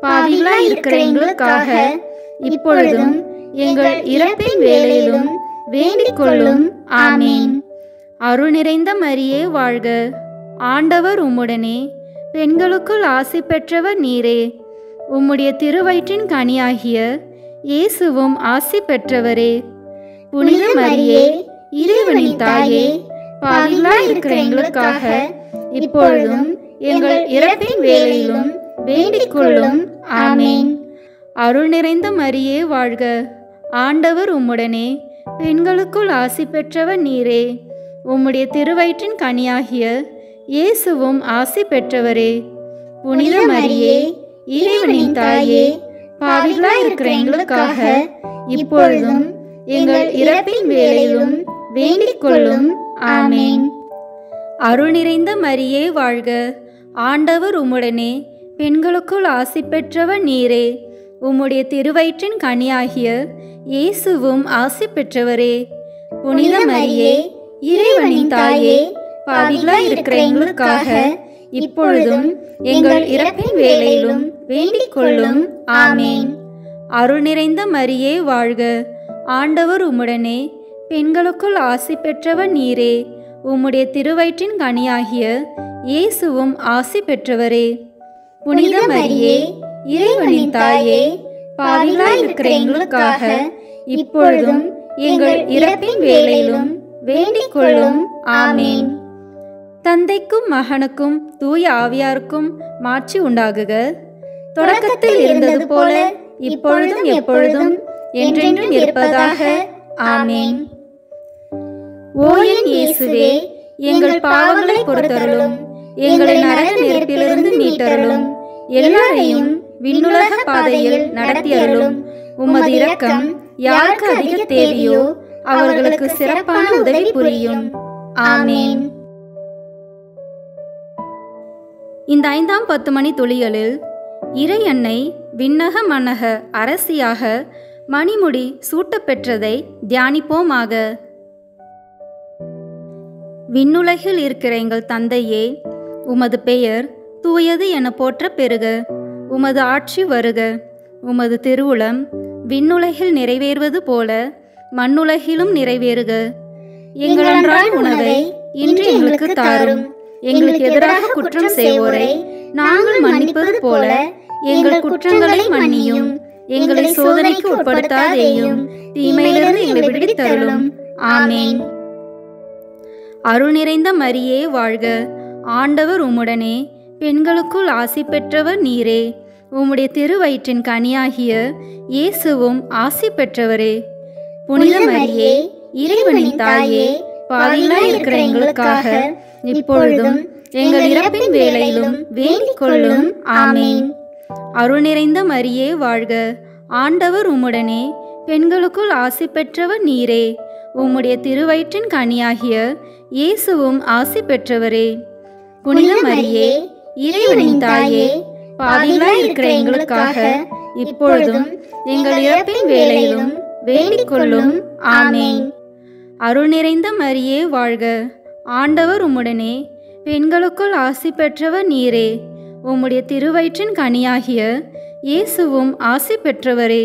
பாவிகளாய் இருக்கிற எங்களுக்காக இப்பொழுதும் எங்கள் இறப்பின் வேளையிலும் வேண்டிக் கொள்ளும். ஆமேன். அருள் நிறைந்த மரியே வாழ்க, ஆண்டவர் உம்முடனே, பெண்களுக்குள் ஆசி பெற்றவர் நீரே. உம்முடைய திருவயிற்றின் கனியாகிய இயேசுவும் ஆசி பெற்றவரே. புனித மரியே, இறைவனின் தாயே, பாவிகளாய் இருக்கிற எங்களுக்காக இப்பொழுதும் எங்கள் இறப்பின் வேளையிலும் வேண்டிக் கொள்ளும். ஆமேன். அருள் நிறைந்த மரியே வாழ்க, ஆண்டவர் உம்முடனே, பெண்களுக்குள் ஆசி பெற்றவர் நீரே. உம்முடைய திருவயிற்றின் கனியாகிய இயேசுவும் ஆசி பெற்றவரே. புனித மரியே, இறைவனின் தாயே, பாவிகளாய் இருக்கிற எங்களுக்காக இப்பொழுதும் எங்கள் இறப்பின் வேளையிலும் வேண்டிக் கொள்ளும். ஆமேன். அருள் நிறைந்த மரியே வாழ்க, ஆண்டவர் உம்முடனே, பெண்களுக்குள் ஆசி பெற்றவர் நீரே. உம்முடைய திருவயிற்றின் கனியாகிய இயேசுவும் ஆசி பெற்றவரே. புனித மரியே, இறைவனின் தாயே, பாவிகளாய் இருக்கிற எங்களுக்காக இப்பொழுதும் எங்கள் இறப்பின் வேளையிலும் வேண்டிக் கொள்ளும். ஆமேன். அருள் நிறைந்த மரியே வாழ்க, ஆண்டவர் உம்முடனே, பெண்களுக்குள் ஆசி பெற்றவர் நீரே. உம்முடைய திருவயிற்றின் கனியாகிய இயேசுவும் ஆசி பெற்றவரே. புனித மரியே, இறைவனின் தாயே, பாவிகளாய் இருக்கிற எங்களுக்காக இப்பொழுதும் எங்கள் இறப்பின் வேளையிலும் வேண்டிக் கொள்ளும். ஆமேன். தந்தைக்கும் மகனுக்கும் தூய ஆவியாருக்கும் மாட்சி உண்டாகுக. தொடக்கத்தில் இருந்தது போல இப்பொழுதும் எப்பொழுதும் என்றென்றும் இருப்பதாக. ஆமேன். ஓ என் இயேசுவே, எங்கள் பாவங்களை பொறுத்தருளும், எங்களை நரக நெருப்பிலிருந்து மீட்டருளும், எல்லாரையும் விண்ணுலக பாதையில் நடத்தியருளும். உமது இரக்கம் யாருக்கு அதிக தேவையோ அவர்களுக்கு சிறப்பான உதவி புரியும். ஆமேன். இந்த 5ஆம் 10 மணி துளிகளில் இறை அன்னை விண்ணக மன்னக அரசியாக மணிமுடி சூட்டப்பெற்றதை தியானிப்போமாக. விண்ணுலகில் இருக்கிற எங்கள் தந்தையே, உமது பெயர் தூயது என போற்ற பெறுக. உமது ஆட்சி வருக. உமது திருவுளம் விண்ணுலகில் நிறைவேறுவது போல மண்ணுலகிலும் நிறைவேறுக. எங்கள் அன்றாட உணவை இன்று எங்களுக்கு தாரும். எங்களுக்கு எதிராக குற்றம் செய்வோரை நாங்கள் மன்னிப்பது போல எங்கள் குற்றங்களை மன்னியும். எங்களை சோதனைக்கு உட்படுத்தாதேயும், தீமையிலிருந்து எங்களை விடுவித்தருளும். ஆமேன். அருள் நிறைந்த மரியே வாழ்க, ஆண்டவர் உம்முடனே, பெண்களுக்குள் ஆசி பெற்றவர் நீரே. உம்முடைய திருவயிற்றின் கனியாகிய இயேசுவும் ஆசி பெற்றவரே. புனித மரியே, இறைவனின் தாயே, பாவிகளாய் இருக்கிற எங்களுக்காக இப்பொழுதும் எங்கள் இறப்பின் வேளையிலும் வேண்டிக் கொள்ளும். ஆமேன். அருள் நிறைந்த மரியே வாழ்க, ஆண்டவர் உம்முடனே, பெண்களுக்குள் ஆசி பெற்றவர் நீரே. உம்முடைய திருவயிற்றின் கனியாகிய இயேசுவும் ஆசி பெற்றவரே. புனித மரியே, இறைவனின் தாயே, பாவிகளாய் இருக்கிற எங்களுக்காக இப்பொழுதும் எங்கள் இறப்பின் வேளையிலும் வேண்டிக் கொள்ளும். ஆமேன். அருள் நிறைந்த மரியே வாழ்க, ஆண்டவர் உம்முடனே, பெண்களுக்குள் ஆசி பெற்றவர் நீரே. உம்முடைய திருவயிற்றின் கனியாகிய இயேசுவும் ஆசி பெற்றவரே.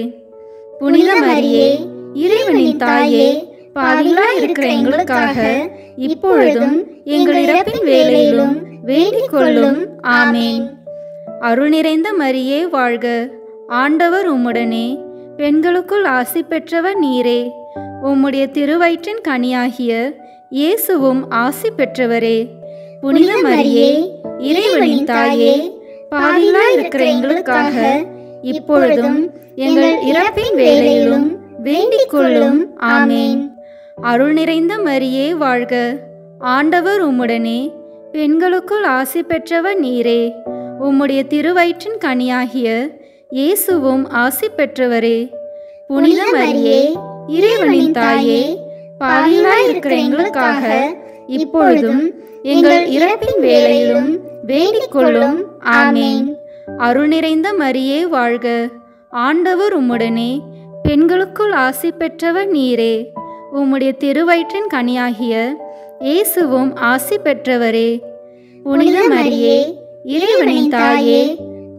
புனித மரியே, இறைவனின் தாயே, பாவிகளாய் இருக்கிற எங்களுக்காக இப்பொழுதும் எங்கள் இறப்பின் வேளையிலும் வேண்டிக் கொள்ளும். ஆமேன். அருள் நிறைந்த மரியே வாழ்க, ஆண்டவர் உம்முடனே, பெண்களுக்குள் ஆசி பெற்றவர் நீரே. உம்முடைய திருவயிற்றின் கனியாகிய இயேசுவும் ஆசி பெற்றவரே. புனித மரியே, இறைவனின் தாயே, பாவிகளாய் இருக்கிற எங்களுக்காக இப்பொழுதும் எங்கள் இறப்பின் வேளையிலும் வேண்டிக் கொள்ளும். ஆமேன். அருள் நிறைந்த மரியே வாழ்க, ஆண்டவர் உம்முடனே, பெண்களுக்குள் ஆசி பெற்றவர் நீரே. உம்முடைய திருவயிற்றின் கனியாகிய இயேசுவும் ஆசி பெற்றவரே. புனித மரியே, இறைவனின் தாயே, பாவிகளாய் இருக்கிற எங்களுக்காக இப்பொழுதும் எங்கள் இறப்பின் வேளையிலும் வேண்டிக் கொள்ளும். ஆமேன். அருள் நிறைந்த மரியே வாழ்க, ஆண்டவர் உம்முடனே, பெண்களுக்குள் ஆசி பெற்றவர் நீரே. உம்முடைய திருவயிற்றின் கனியாகிய இயேசுவும் ஆசி பெற்றவரே. புனித மரியே, இறைவனின் தாயே,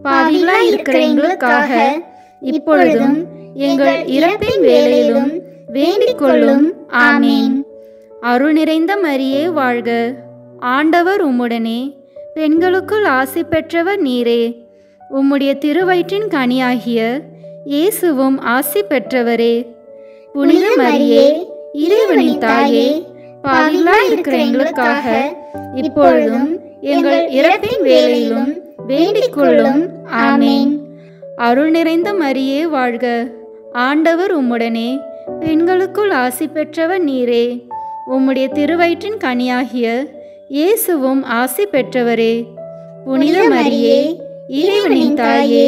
பாவிகளாய் இருக்கிற எங்களுக்காக இப்பொழுதும் எங்கள் இறப்பின் வேளையிலும் வேண்டிக் கொள்ளும். ஆமேன். அருள் நிறைந்த மரியே வாழ்க, ஆண்டவர் உம்முடனே, பெண்களுக்குள் ஆசி பெற்றவர் நீரே. உம்முடைய திருவயிற்றின் கனியாகிய இயேசுவும் ஆசி பெற்றவரே. புனித மரியே, இறைவனின் தாயே, பாவிகளாய் இருக்கிற எங்களுக்காக இப்பொழுதும் எங்கள் இறப்பின் வேளையிலும் வேண்டிக் கொள்ளும். ஆமேன். அருள் நிறைந்த மரியே வாழ்க, ஆண்டவர் உம்முடனே, பெண்களுக்குள் ஆசி பெற்றவர் நீரே. உம்முடைய திருவயிற்றின் கனியாகிய இயேசுவும் ஆசி பெற்றவரே. புனித மரியே, இறைவனின் தாயே,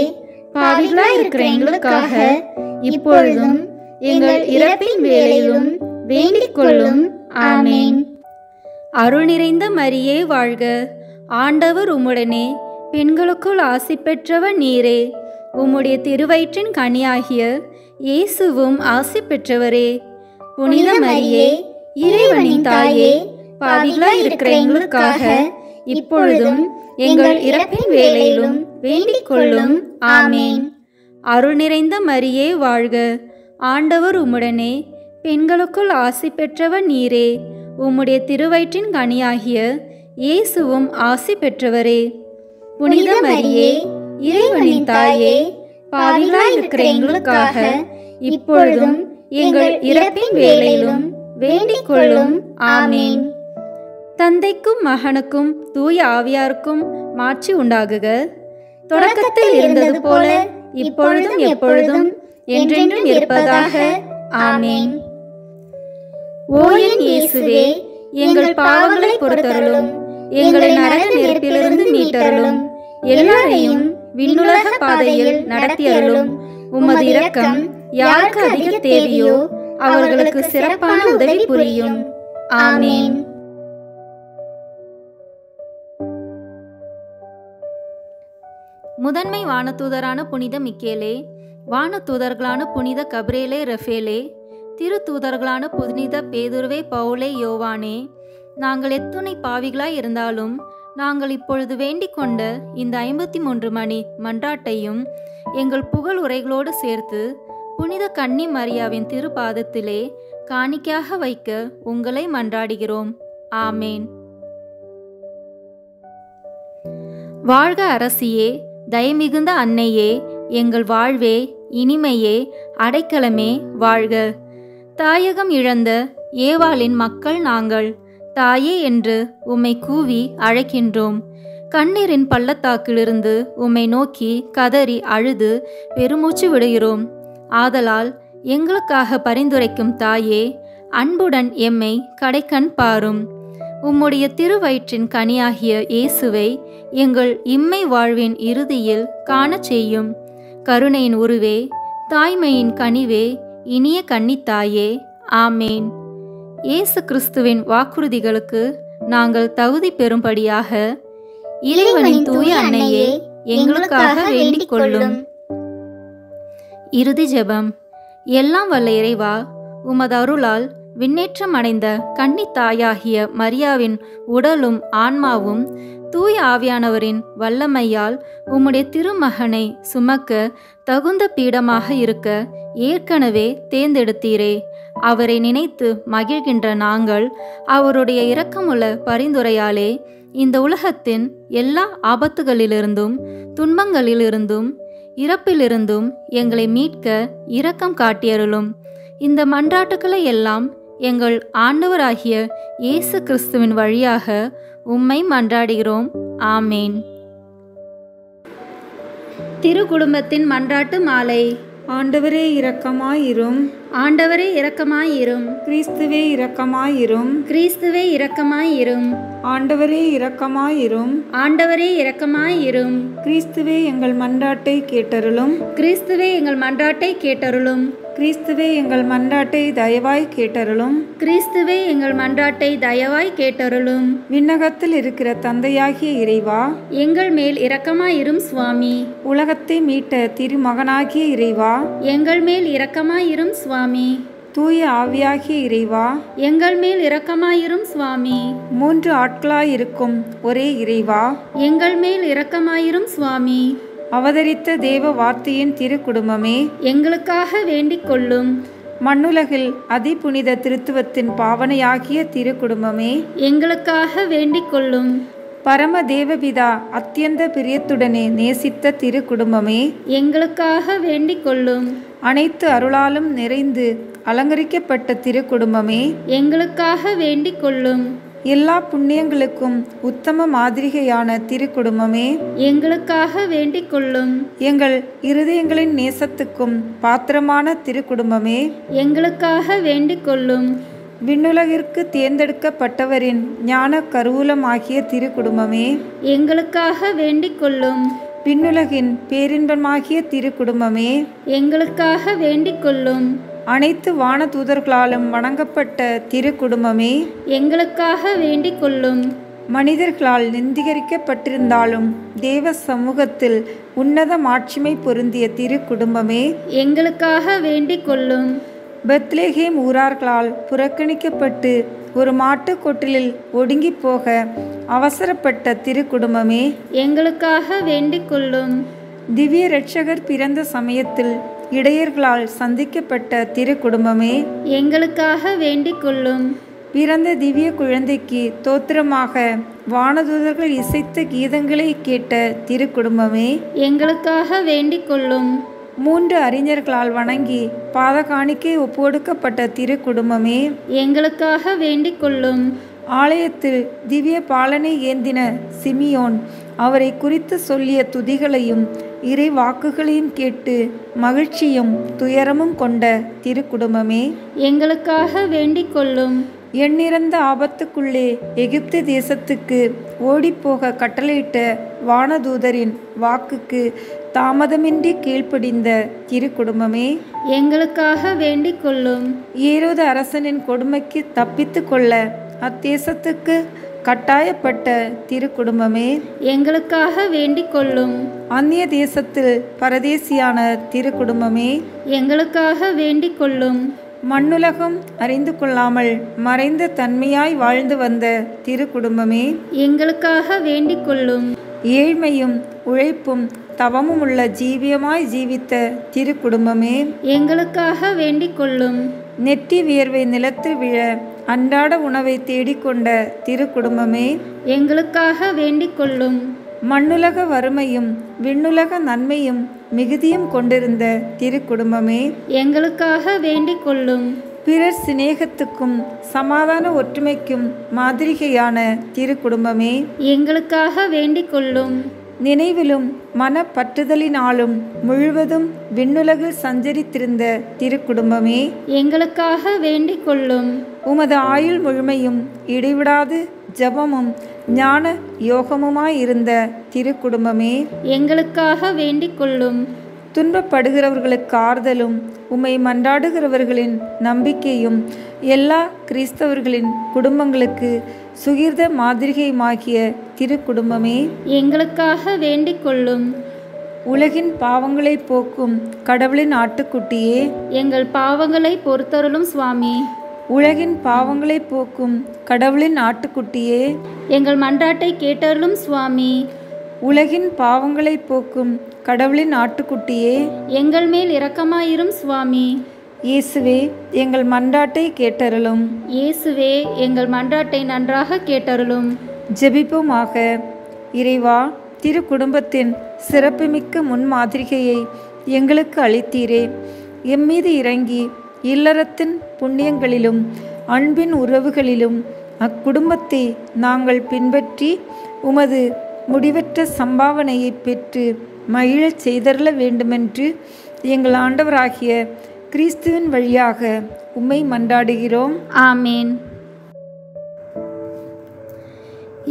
பாவிகளாய் இருக்கிற எங்களுக்காக இப்பொழுதும் எங்கள் இறப்பின் வேளையிலும் வேண்டிக் கொள்ளும். ஆமேன். அருள் நிறைந்த மரியே வாழ்க, ஆண்டவர் உம்முடனே, பெண்களுக்குள் ஆசி பெற்றவர் நீரே. உம்முடைய திருவயிற்றின் கனியாகிய இயேசுவும் ஆசி பெற்றவரே. புனித மரியே, இறைவனின் தாயே, பாவிகளாய் இருக்கிற எங்களுக்காக இப்பொழுதும் எங்கள் இறப்பின் வேளையிலும் வேண்டிக் கொள்ளும். ஆமேன். அருள் நிறைந்த மரியே வாழ்க, ஆண்டவர் உம்முடனே, பெண்களுக்குள் ஆசி பெற்றவர் நீரே. உம்முடைய திருவயிற்றின் கனியாகிய இயேசுவும் ஆசி பெற்றவரே. புனித மரியே, இறைவனின் தாயே, பாவிகளாய் இருக்கிற எங்களுக்காக இப்பொழுதும் எங்கள் இறப்பின் வேளையிலும் வேண்டிக் கொள்ளும். ஆமேன். தந்தைக்கும் மகனுக்கும் தூய ஆவியாருக்கும் மாட்சி உண்டாகுக. தொடக்கத்தில் இருந்தது போல இப்பொழுதும் எப்பொழுதும் என்றென்றும் இருப்பதாக. ஆமேன். ஓ என் இயேசுவே, எங்கள் பாவங்களை பொறுத்தருளும், எங்களை நரக நெருப்பிலிருந்து மீட்டருளும், எல்லாரையும் விண்ணுலக பாதையில் நடத்தியருளும். உமது இரக்கம் யாருக்கு அதிக தேவையோ அவர்களுக்கு சிறப்பான உதவி புரியும். ஆமேன். முதன்மை வானதூதரான புனித மிக்கேலே, வானதூதர்களான புனித கபிரேலே ரஃபேலே, திருத்தூதர்களான புனித பேதுருவே பவுலே யோவானே, நாங்கள் எத்துணை பாவிகளாய் இருந்தாலும் நாங்கள் இப்பொழுது வேண்டிக் கொண்ட இந்த 53 மணி மன்றாட்டையும் எங்கள் புகழ் உரைகளோடு சேர்த்து புனித கன்னி மரியாவின் திருப்பாதத்திலே காணிக்கையாக வைக்க உங்களை மன்றாடுகிறோம். ஆமேன். வாழ்க அரசியே, தயமிகுந்த அன்னையே, எங்கள் வாழ்வே, இனிமையே, அடைக்கலமே, வாழ்க. தாயகம் இழந்த ஏவாளின் மக்கள் நாங்கள், தாயே என்று உம்மை கூவி அழைக்கின்றோம். கண்ணீரின் பள்ளத்தாக்கிலிருந்து உம்மை நோக்கி கதறி அழுது பெருமூச்சு விடுகிறோம். ஆதலால் எங்களுக்காக பரிந்துரைக்கும் தாயே, அன்புடன் எம்மை கடைக்கண் பாரும். உம்முடைய திருவயிற்றின் கனியாகிய இயேசுவை எங்கள் இம்மை வாழ்வின் இறுதியில் காணச் செய்யும். கருணையின் உருவே, தாய்மையின் கனிவே, இனிய கன்னித்தாயே. ஆமேன். இயேசு கிறிஸ்துவின் வாக்குறுதிகளுக்கு நாங்கள் தகுதி பெறும்படியாக இறைவனின் தூய அன்னையே, எங்களுக்காக வேண்டிக் கொள்ளும். இறுதி ஜெபம். எல்லாம் வல்ல இறைவா, உமது அருளால் விண்ணேற்றம் அடைந்த கன்னித்தாயாகிய மரியாவின் உடலும் ஆன்மாவும் தூய ஆவியானவரின் வல்லமையால் உம்முடைய திருமகனை சுமக்க தகுந்த பீடமாக இருக்க ஏற்கனவே தேர்ந்தெடுத்தீரே. அவரை நினைத்து மகிழ்கின்ற நாங்கள் அவருடைய இரக்கமுள்ள பரிந்துரையாலே இந்த உலகத்தின் எல்லா ஆபத்துகளிலிருந்தும் துன்பங்களிலிருந்தும் இறப்பிலிருந்தும் எங்களை மீட்க இரக்கம் காட்டியருளும். இந்த மன்றாட்டுக்களை எல்லாம் எங்கள் ஆண்டவராகிய இயேசு கிறிஸ்துவின் வழியாக உம்மை மன்றாடுகிறோம். ஆமேன். திருக்குடும்பத்தின் மன்றாட்டு மாலை. ஆண்டவரே இரக்கமாயிரும். ஆண்டவரே இரக்கமாயிரும். கிறிஸ்துவே இரக்கமாயிரும். கிறிஸ்துவே இரக்கமாயிரும். ஆண்டவரே இரக்கமாயிரும். ஆண்டவரே இரக்கமாயிரும். கிறிஸ்துவே எங்கள் மன்றாட்டை கேட்டருளும். கிறிஸ்துவே எங்கள் மன்றாட்டை கேட்டருளும். கிறிஸ்துவே எங்கள் மன்றாட்டை தயவாய் கேட்டருளும். கிறிஸ்துவே எங்கள் மன்றாட்டை தயவாய் கேட்டருளும். விண்ணகத்தில் இருக்கிற தந்தையாகிய இறைவா, எங்கள் மேல் இரக்கமாயிரும் சுவாமி. உலகத்தை மீட்ட திருமகனாகிய இறைவா, எங்கள் மேல் இரக்கமாயிரும் சுவாமி. தூய ஆவியாகிய இறைவா, எங்கள் மேல் இரக்கமாயிரும் சுவாமி. 3 ஆட்களாயிருக்கும் ஒரே இறைவா, எங்கள் மேல் இரக்கமாயிரும் சுவாமி. அவதரித்த தேவ வார்த்தையின் திருக்குடும்பமே, எங்களுக்காக வேண்டிக் கொள்ளும். மண்ணுலகில் அதிபுனித திருத்துவத்தின் பாவனையாகிய திருக்குடும்பமே, எங்களுக்காக வேண்டிக் கொள்ளும். பரம தேவபிதா அத்தியந்த பிரியத்துடனே நேசித்த திருக்குடும்பமே, எங்களுக்காக வேண்டிக் கொள்ளும். அனைத்து அருளாலும் நிறைந்து அலங்கரிக்கப்பட்ட திருக்குடும்பமே, எங்களுக்காக வேண்டிக் கொள்ளும். எல்லா புண்ணியங்களுக்கும் உத்தம மாதிரிகையான திருக்குடும்பமே, எங்களுக்காக வேண்டிக் கொள்ளும். எங்கள் இருதயங்களின் நேசத்துக்கும் பாத்திரமான திருக்குடும்பமே, எங்களுக்காக வேண்டிக் கொள்ளும். விண்ணுலகிற்கு தேர்ந்தெடுக்கப்பட்டவரின் ஞான கருவூலமாகிய திருக்குடும்பமே, எங்களுக்காக வேண்டிக் கொள்ளும். விண்ணுலகின் பேரின்பமாகிய திரு குடும்பமே, எங்களுக்காக வேண்டிக் கொள்ளும். அனைத்து வானதூதர்களாலும் வணங்கப்பட்ட திரு குடும்பமே, எங்களுக்காக வேண்டிக் கொள்ளும். மனிதர்களால் நிந்திகரிக்கப்பட்டிருந்தாலும் தேவ சமூகத்தில் உன்னத மாட்சிமை பொருந்திய திரு குடும்பமே, எங்களுக்காக வேண்டிக் கொள்ளும். பெத்லேஹேம் ஊரார்களால் புறக்கணிக்கப்பட்டு ஒரு மாட்டுக் கொட்டிலில் ஒடுங்கி போக அவசரப்பட்ட திரு குடும்பமே, எங்களுக்காக வேண்டிக் கொள்ளும். திவ்ய இரட்சகர் பிறந்த சமயத்தில் இடையர்களால் சந்திக்கப்பட்ட திரு குடும்பமே, எங்களுக்காக வேண்டிக் கொள்ளும். பிறந்த திவ்ய குழந்தைக்கு தோத்திரமாக வானதூதர்கள் இசைத்த கீதங்களை கேட்ட திரு குடும்பமே, எங்களுக்காக வேண்டிக் கொள்ளும். 3 அறிஞர்களால் வணங்கி பாத காணிக்கை ஒப்புக்கொடுக்கப்பட்ட திரு குடும்பமே, எங்களுக்காக வேண்டிக் கொள்ளும். ஆலயத்தில் திவ்ய பாலனை ஏந்தின சிமியோன் அவரை குறித்து சொல்லிய துதிகளையும் இறை வாக்குகளையும் கேட்டு மகிழ்ச்சியும் துயரமும் கொண்ட திரு குடும்பமே, எங்களுக்காக வேண்டிக் கொள்ளும். எண்ணிறந்த ஆபத்துக்குள்ளே எகிப்து தேசத்துக்கு ஓடிப்போக கட்டளையிட்ட வானதூதரின் வாக்குக்கு தாமதமின்றி கீழ்ப்படிந்த திரு குடும்பமே, எங்களுக்காக வேண்டிக் கொள்ளும். ஏரோது அரசனின் கொடுமைக்கு தப்பித்து கொள்ள அத்தேசத்துக்கு கட்டாயப்பட்ட திரு குடும்பமே, எங்களுக்காக வேண்டிக் கொள்ளும். அந்நிய தேசத்தில் பரதேசியான திரு குடும்பமே, எங்களுக்காக வேண்டிக் கொள்ளும். மண்ணுலகம் அறிந்து கொள்ளாமல் மறைந்த தன்மையாய் வாழ்ந்து வந்த திரு குடும்பமே, எங்களுக்காக வேண்டிக் கொள்ளும். ஏழ்மையும் உழைப்பும் தவமும் உள்ள ஜீவியமாய் ஜீவித்த திரு குடும்பமே, எங்களுக்காக வேண்டிக் கொள்ளும். நெற்றி வியர்வை நிலத்தில் விழ அன்றாட உணவை தேடிக்கொண்ட திரு குடும்பமே, எங்களுக்காக வேண்டிக் கொள்ளும். மண்ணுலக வறுமையும் விண்ணுலக நன்மையும் மிகுதியும் கொண்டிருந்த திரு குடும்பமே, எங்களுக்காக வேண்டிக் கொள்ளும். பிறர் சிநேகத்துக்கும் சமாதான ஒற்றுமைக்கும் மாதிரிகையான திரு குடும்பமே, எங்களுக்காக வேண்டிக் கொள்ளும். நினைவிலும் மனப்பற்றுதலினாலும் முழுவதும் விண்ணுலகில் சஞ்சரித்திருந்த திரு குடும்பமே, எங்களுக்காக வேண்டிக் கொள்ளும். உமது ஆயுள் முழுமையும் இடைவிடாது ஜபமும் ஞான யோகமுமாயிருந்த திரு குடும்பமே, எங்களுக்காக வேண்டிக் கொள்ளும். துன்பப்படுகிறவர்களுக்கு ஆறுதலும் உம்மை மன்றாடுகிறவர்களின் நம்பிக்கையும் எல்லா கிறிஸ்தவர்களின் குடும்பங்களுக்கு சுகிர்த மாதிரிகையுமாகிய திரு குடும்பமே, எங்களுக்காக வேண்டிக் கொள்ளும். உலகின் பாவங்களை போக்கும் கடவுளின் ஆட்டுக்குட்டியே, எங்கள் பாவங்களை பொறுத்தருளும் சுவாமி. உலகின் பாவங்களை போக்கும் கடவுளின் ஆட்டுக்குட்டியே, எங்கள் மன்றாட்டை கேட்டருளும் சுவாமி. உலகின் பாவங்களை போக்கும் கடவுளின் ஆட்டுக்குட்டியே, எங்கள் மேல் இரக்கமாயிரும் சுவாமி. இயேசுவே எங்கள் மன்றாட்டை கேட்டருளும். இயேசுவே எங்கள் மன்றாட்டை நன்றாக கேட்டருளும். ஜெபிப்போமாக. இறைவா, திரு குடும்பத்தின் சிறப்புமிக்க முன்மாதிரிகையை எங்களுக்கு அளித்தீரே. எம்மீது இறங்கி இல்லறத்தின் புண்ணியங்களிலும் அன்பின் உறவுகளிலும் அக்குடும்பத்தை நாங்கள் பின்பற்றி உமது முடிவற்ற சம்பாவனையை பெற்று மகிழச் செய்தருள வேண்டுமென்று எங்கள் ஆண்டவராகிய கிறிஸ்துவின் வழியாக உம்மை மன்றாடுகிறோம். ஆமேன்.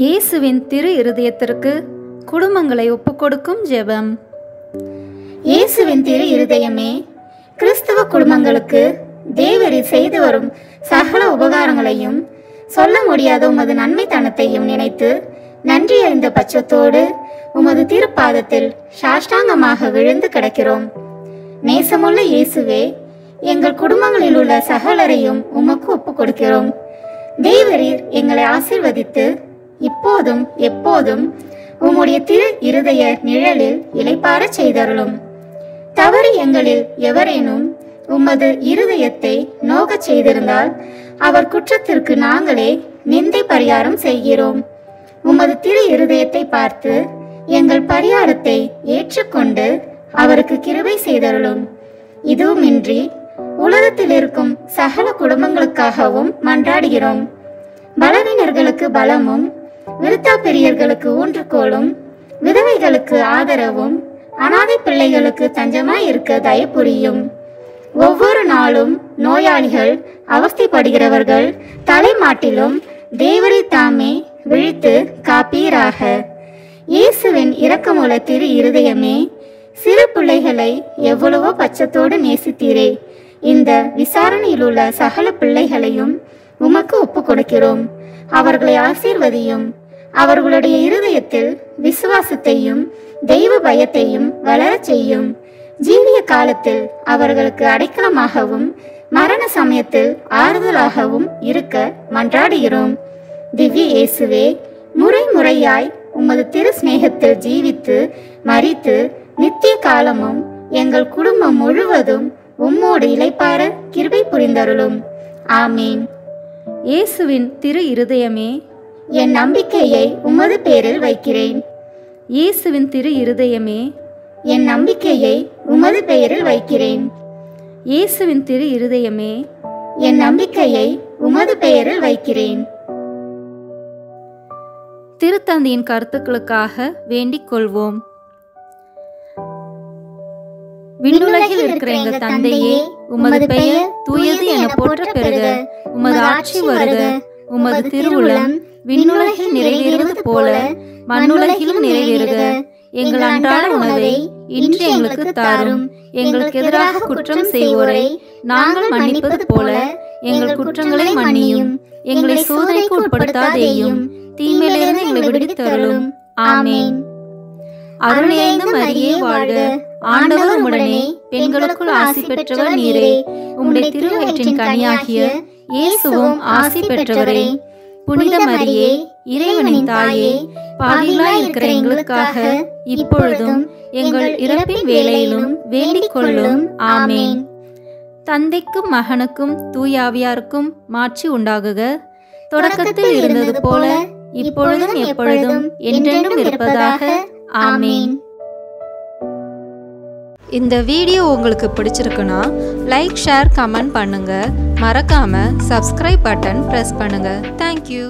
இயேசுவின் திரு இருதயத்திற்கு குடும்பங்களை ஒப்புக்கொடுக்கும் ஜெபம். இயேசுவின் திரு இருதயமே, கிறிஸ்தவ குடும்பங்களுக்கு தேவரீர் செய்து வரும் சகல உபகாரங்களையும் சொல்ல முடியாத உமது நன்மைத்தனத்தையும் நினைத்து நன்றி அறிந்த பட்சத்தோடு உமது திருப்பாதத்தில் சாஷ்டாங்கமாக விழுந்து கிடக்கிறோம். நேசமுள்ள இயேசுவே, எங்கள் குடும்பங்களில் உள்ள சகலரையும் உமக்கு ஒப்பு கொடுக்கிறோம். தேவரீர் எங்களை ஆசீர்வதித்து இப்போதும் எப்போதும் உம்முடைய திரு இருதய நிழலில் இளைப்பார செய்தருளும். தவறு எங்களில் எவரேனும் உமது இருதயத்தை நோகச் செய்திருந்தால் அவர் குற்றத்திற்கு நாங்களே நிந்தை பரிகாரம் செய்கிறோம். உமது திரு இருதயத்தை பார்த்து எங்கள் பரிகாரத்தை ஏற்றுக்கொண்டு அவருக்கு கிருபை செய்தருளும். இதுவுமின்றி உலகத்தில் இருக்கும் சகல குடும்பங்களுக்காகவும் மன்றாடுகிறோம். பலவீனர்களுக்கு பலமும், விருத்தா பெரியர்களுக்கு ஊன்றுகோலும், விதவைகளுக்கு ஆதரவும், அனாதை பிள்ளைகளுக்கு தஞ்சமாய் இருக்க தயப்புரியும். ஒவ்வொரு நாளும் நோயாளிகள், அவஸ்தைப்படுகிறவர்கள் தலைமாட்டிலும் தேவரை தாமே விழித்து காப்பீராக. இயேசுவின் இரக்கமுள்ள திரு இருதயமே, சிறு பிள்ளைகளை எவ்வளவோ பட்சத்தோடு நேசித்தீரே. இந்த விசாரணையில் உள்ள சகல பிள்ளைகளையும் உமக்கு ஒப்பு கொடுக்கிறோம். அவர்களை ஆசீர்வதியும். அவர்களுடைய இருதயத்தில் விசுவாசத்தையும் தெய்வ பயத்தையும் வளரச் செய்யும். ஜீவிய காலத்தில் அவர்களுக்கு அடைக்கலமாகவும் மரண சமயத்தில் ஆறுதலாகவும் இருக்க மன்றாடுகிறோம். திவ்ய இயேசுவே, முறை முறையாய் உமது திரு சிநேகத்தில் ஜீவித்து மரித்து நித்திய காலமும் எங்கள் குடும்பம் முழுவதும் உம்மோடு இளைப்பாற கிருபை புரிந்தருளும். ஆமீன். இயேசுவின் திரு இருதயமே, என் நம்பிக்கையை உமது பேரில் வைக்கிறேன். இயேசுவின் திரு இருதயமே, என் நம்பிக்கையை உமது பெயரில் வைக்கிறேன். இயேசுவின் திரு இருதயமே, என் நம்பிக்கையை உமது பெயரில் வைக்கிறேன். திருத்தந்தையின் கருத்துக்களுக்காக வேண்டிக் கொள்வோம். விண்ணுலகில் இருக்கிற எங்கள் தந்தையே, உமது பெயர் தூயது என போற்ற பெறுக. உமது ஆட்சி வருக. உமது திருவுளம் விண்ணுலகில் நிறைவேறுவது போல மண்ணுலகிலும் நிறைவேறுக. எங்கள் அன்றாட உணவை இன்று எங்களுக்கு தாரும். எங்களுக்கு எதிராக குற்றம் செய்வோரை நாங்கள் மன்னிப்பது போல எங்கள் குற்றங்களை மன்னியும். எங்களை சோதனைக்கு உட்படுத்தாதேயும், தீமையிலிருந்து எங்களை விடுவித்தருளும். ஆமீன். அருள் நிறைந்த மரியே வாழ்க. ஆண்டவர் உம்முடனே, பெண்களுக்குள் ஆசி பெற்றவர் நீரே. உம்முடைய திருவயிற்றின் கனியாகிய இயேசுவும் ஆசி பெற்றவரே. புனித மரியே, இறைவனின் தாயே, பாவிகளாய் இருக்கிற எங்களுக்காக இப்பொழுதும் எங்கள் இறப்பின் வேளையிலும் வேண்டிக் கொள்ளும். ஆமீன். தந்தைக்கும் மகனுக்கும் தூயாவியாருக்கும் மாட்சி உண்டாகுக. தொடக்கத்தில் இருந்தது போல இப்பொழுதும் எப்பொழுதும் என்றென்றும் இருப்பதாக. ஆமீன். இந்த வீடியோ உங்களுக்கு பிடிச்சிருக்குன்னா லைக், ஷேர், கமெண்ட் பண்ணுங்க. மறக்காம சப்ஸ்கிரைப் பட்டன் பிரஸ் பண்ணுங்க. தேங்க்யூ.